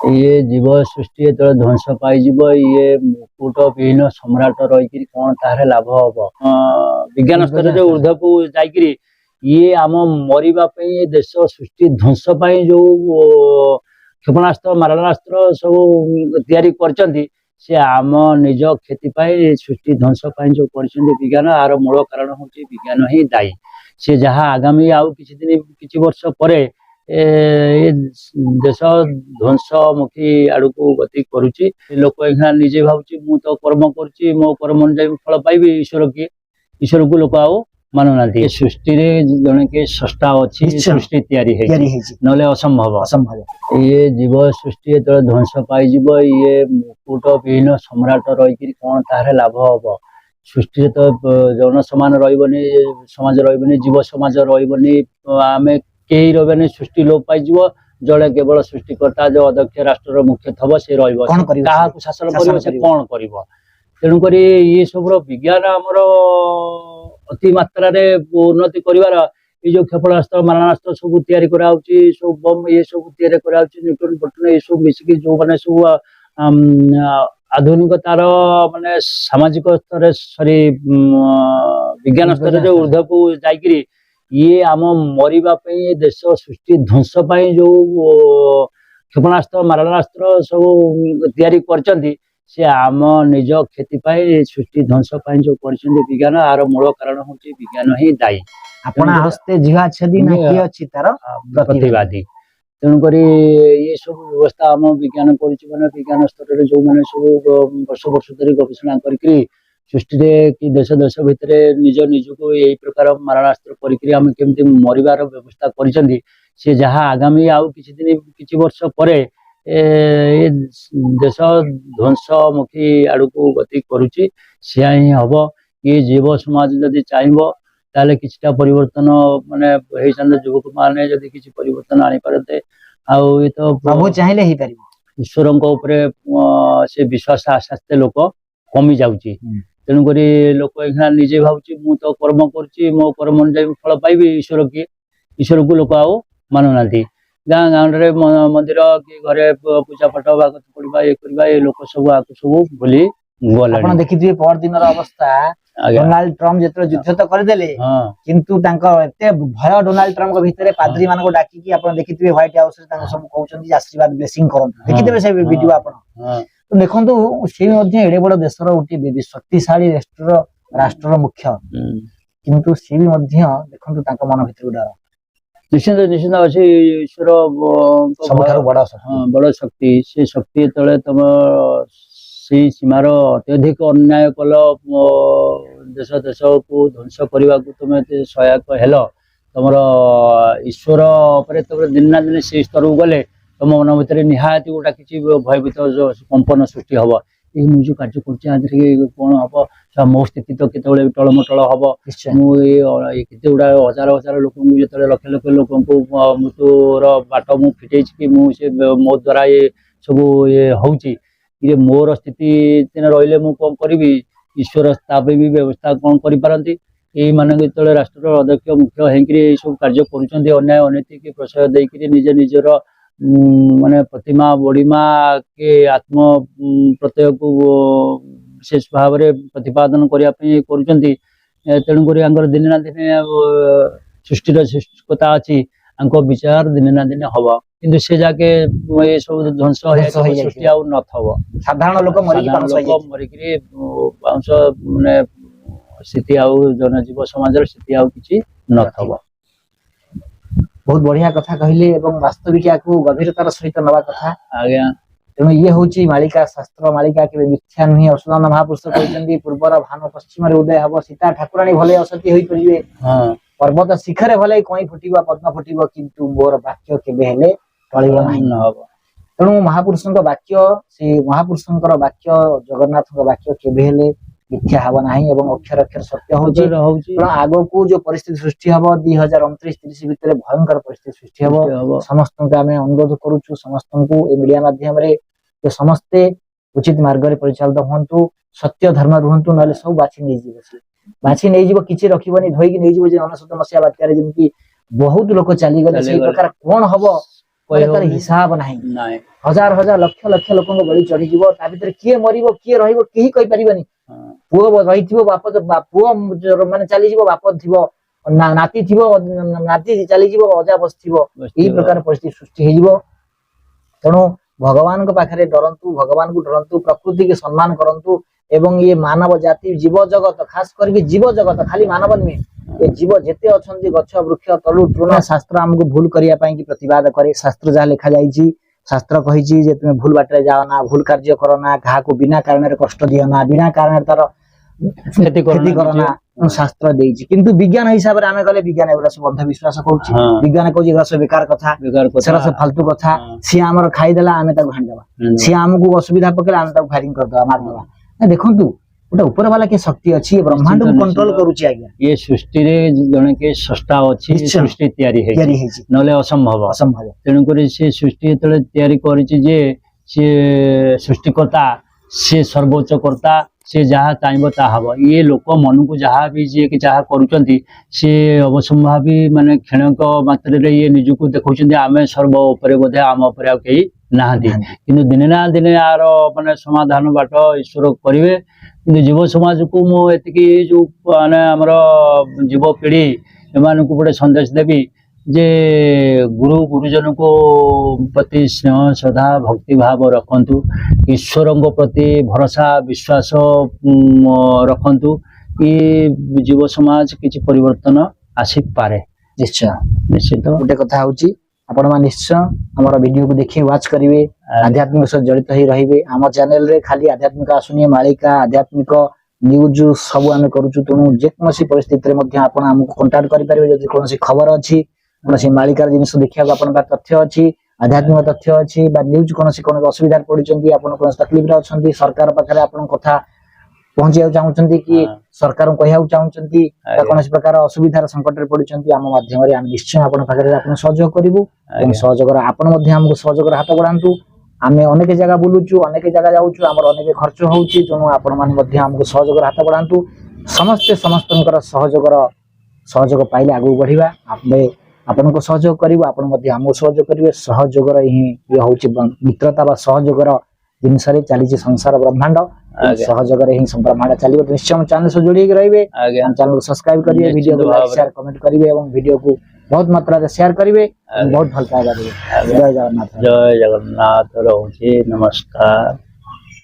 ये जीव सृष्टि जो ध्वंस पाई ये मुकुट विहीन सम्राट रही कौन तार लाभ हम विज्ञान स्तर जो ऊर्ध को जाकि ये आम मरवा देश सृष्टि ध्वंस जो क्षेपणास्त्र मारणास्त्र सब से आम निज क्षति सृष्टि ध्वंस जो विज्ञान आर मूल कारण हूँ विज्ञान ही दायी से जहाँ आगामी आउ किसी दिन किसी वर्ष पर देश ध्वंसमुखी आड़क गति करुच्ची लोक निजे भावुँ मु तो कर्म करुच्ची मो कर्म अनुଯାयी फल पाइबी ईश्वर किए ईश्वर को लोक आउ मानुना सृष्टि जड़े किए स्रष्टा अच्छी सृष्टि ना असंभव ये जीव सृष्टि जो ध्वंस पाई ये मुकुट विहीन सम्राट रही कौन तार लाभ हम सृष्टि तो जन समान रही समाज रही जीव समाज रही आम कई रही सृष्टि लोप पाई जड़े केवल सृष्टिकर्ता जो अध्यक्ष राष्ट्र मुख्य थब से शासन कर कौन कर तेणुक ये सब विज्ञान आमर अति मात्रा उन्नति कर जो क्षेपणास्त्र मारणास्त्र सब तैयारी कराऊँच सब बम ये सब तैयारी कराऊँच न्यूटन प्रोटन ये सब मिसिकी जो मैंने सब आधुनिकतार माने सामाजिक स्तर सॉरी विज्ञान स्तर जो ऊर्ध को जाकि ये आम मरवा देश सृष्टि ध्वंस जो क्षेपणास्त्र मारणास्त्र सब तैयारी से आम निज क्षति सृष्टि ध्वंस जो विज्ञान आर मूल कारण हूँ विज्ञान ही दायी प्रतिवादी तेणुक ये सब व्यवस्था आम विज्ञान कर विज्ञान स्तर जो मैंने सब वर्ष वर्ष धरी गवेषणा कर सृष्टि कि देश देश भितर निज निजको यही प्रकार मारणास्त्र करमि मरबार व्यवस्था कर जहाँ आगामी आउ किसी दिन किसी वर्ष पर देश ध्वंसमुखी आड़क गति करुच्ची से ही हम ये जीव समाज जदि चाहब ताले किछटा परिवर्तन माने युवक माने जदि किछि परिवर्तन आनी पारते आउ ये तो प्रभु चाहिए ही पारिबो ईश्वर से विश्वास आस्ते लोक कमी जाउची तेणुक लोक निजे भावुँ मु तो कर्म करुच्ची मो कर्म अनुযাयी फल पाइबी ईश्वर किए ईश्वर को लोक आउ मानुना गाँ गाँव मंदिर कि घरे पूजा पाठ भागवत पढ़ा ये करवा ये लोक सब आपको सब भूली गले देखिए पर दिन अवस्था डोनाल्ड ट्रम्प जो युद्ध तो करदे किंतु एते भय डोनाल्ड ट्रम्प भितर पादरी मान को डाकी आप देखिए व्हाइट हाउस सब कहते आशीर्वाद ब्लेसिंग करते देखिए से वीडियो आप तो देखो सी एडे बड़ देशर गोटे शक्तिशाली राष्ट्र मुख्य किंतु सी भी देखो मन भर डर निश्चिंत निश्चिंत अच्छे ईश्वर बड़ शक्ति से शक्ति तले तुम से सीमार अत्यधिक अन्याय कल देश देश को ध्वंस करने को तुम सहायक हेल तुम ईश्वर तुम दिन ना दिन से स्तर को गले तुम मन भर निहाती गोटा किसी भयभीत कंपन सृष्टि हम ये मुझे कार्य कर कौन हम मो स्थिति तो केतले टलमटल हम मुझे गुड़ा हजार हजार लोक जो लक्ष लक्ष लोक मृत्युर बाट मु फिटे कि मुझे मो द्वारा ये सब ये हूँ ये मोर स्थिति रही मु कौन करी ईश्वर ताप भी व्यवस्था कौन करें यही मान जो राष्ट्र अध्यक्ष मुख्य होकर सब कार्य कर अनैतिक प्रशय देकर निज निजर माने प्रतिमा बड़ीमा के आत्म प्रत्यय को विशेष भाव में प्रतिपादन करने तेणुक दिन ना दिन सृष्टिर सृष्टिकता अच्छी विचार दिन ना दिन हम किंतु से जाके ये सब ध्वंस सृष्टि आउ न साधारण लोक मरिक बाउंस माने स्थिति आउ जनजीव समाज स्थिति आउ किछि न बहुत बढ़िया कथा कहले वास्तविक गभीरतार सहित नवा कथा आज्ञा तेणु ये हूँ मालिका शास्त्र मालिका के मिथ्या नुहे असुदान महापुरुष कहते पूर्वर भानु पश्चिम उदय हम सीता ठाकुराणी भले असती हो पारे पर्वत शिखर भले कई फुट पद्म फुट किंतु मोर वाक्य केबे तेणु महापुरुष वाक्य से महापुरुष वाक्य जगन्नाथ वाक्य केबे मिथ्या हम ना अक्षर अक्षर सत्य हो आग को जो परिस्थिति सृष्टि हम 2029-30 भितर भयंकर परिस्थिति सृष्टि हम समस्त आम अनुरोध करुचु समस्त को मीडिया माध्यम समस्ते उचित मार्ग में परिचालित हूँ सत्य धर्म रुहतु ना सब बाछी नहीं किसी रखी धोईकी नहीं 1999 मसीहा बात्यारे जमी बहुत लोक चलीगले से प्रकार कौन हम କହି ତାର ହଉନି। ହିସାବ ନାହିଁ। ନାଇଁ हजार हजार लक्ष लक्ष लोक बलि चढ़ी ता भीतर किए मरिबो किए रहिबो केही कहि परिबनी। ହଁ, पुओ रहिथिबो बाप पुओ माने चली जीवो बाप थिबो नाती थिबो नाती चली जीवो अजा बसथिबो बस्ती एही प्रकार परिस्थिति सृष्टि हे जीवो। तेणु भगवान को पाखरे डरंतु भगवान को डरंतु प्रकृति के सम्मान करंतु एवं ये मानव जाति जीव जगत खास करके जीव जगत खाली मानव नुहे ये जीव जेते अछंती गछ वृक्ष तलु तृण शास्त्र हमको भूल करिया पई कि प्रतिवाद करे। शास्त्र जहा लिखा जाईची शास्त्र कहिची जे तुमे भूल बाटरे जाओ ना भूल कार्य करो ना काहा को बिना कारण रे कष्ट दियो ना बिना कारण तार क्षति खेती करो ना शास्त्र देईची। किंतु विज्ञान हिसाब रे आमे गले विज्ञान एगुरा सब अंधविश्वास कहूची हाँ। विज्ञान कहूची एगुरा सब बेकार कथा बेकार सेरा କଥା सब फालतू कथा हाँ। सी हमर खाई देला आमे ताको भांडी देबा सी हमको असुविधा पकेला आमे ताको फायरिंग कर देबा मार देबा ना देखंतु गोटे ऊपर वाला के शक्ति अछि ये ब्रह्मांड को निश्चित, कंट्रोल निश्चित। करूची आज्ञा ये सृष्टि रे जणे के स्रष्टा अछि निश्चय। सृष्टि तयारी है तयारी हेची नले असंभव असंभव तेणु करी से सृष्टि जेतले तयारी करिछि जे से सृष्टिकर्ता से सर्वोच्च कर्ता से जहाँ चाहब ता हब ये लोक मन को जहाँ भी जी कि जहाँ करुँच से अवसंभावी माने क्षणिक मात्र ये निजको देखुं आम सर्व उपरे बोधे आम उपर आ कहीं नहांती किंतु दिने ना दिने यार माने समाधान बाट ईश्वर करेंगे किंतु जीव समाज को मुझे जो माने आमर जीव पीढ़ी एमान को गोटे संदेश देवी जे गुरु गुरुजन को प्रति स्नेह श्रद्धा भक्ति भाव रखंतु ईश्वर प्रति भरोसा विश्वास रखंतु ये जीव समाज किसी परिवर्तन आसी पारे निश्चय निश्चित गोटे कथा होची आपण मा निश्चय हमर वीडियो को देखि वाच करिवे आध्यात्मिक सह जड़ित ही रहिबे हम चैनल रे खाली आध्यात्मिक आसुनी मालिका आध्यात्मिक न्यूज सब आमे करूछु तेणु जेकोसी परिस्थिति रे मध्ये आपण हमको कांटेक्ट करि परिबे जदि कोनोसी खबर अछि कोनोसी मालिकार जिनिस देखिया आपण बा तथ्य अछि आध्यात्मिक तथ्य अछि बा न्यूज कोनोसी कोन असुविधा पडिचंती आपण कोन तकलीफ रे अछंती सरकार पाखरे आपण कथा पहुंचिया चाहउचंती कि सरकार को कहया चाहउचंती कोनोसी प्रकार असुविधार संकट रे पडिचंती हम माध्यम रे हम निश्चय आपण पाखरे आपण सहयोग करिवु एवं सहयोग आपण मध्ये हमको सहयोग हाथ बढ़ांतु आमे अनेक जगह बुलुचु अनेक जगह जाउचु हमर अनेक खर्च होउची तेणु आपण मान मध्ये हमको सहयोग हाथ बढ़ांतु समस्त समस्तनकर सहयोग पाइले आगु बढ़िबा आमे आपण को सहयोग करिवु आपण मध्ये हमको सहयोग करिवे सहयोग ही ये होउची मित्रता बा सहयोग जिनस रे चलीची संसार ब्रह्मांड सहयोग रे ही ब्रह्मांड चलिबो निश्चय चैनल से जोड़ी के रहिबे चैनल को सब्सक्राइब करिवे वीडियो को लाइक शेयर कमेंट करिवे एवं वीडियो को बहुत मात्रा रे शेयर करिवे बहुत भल पाएगा जय जगन्नाथ जय जगन्नाथ रहुछि नमस्कार।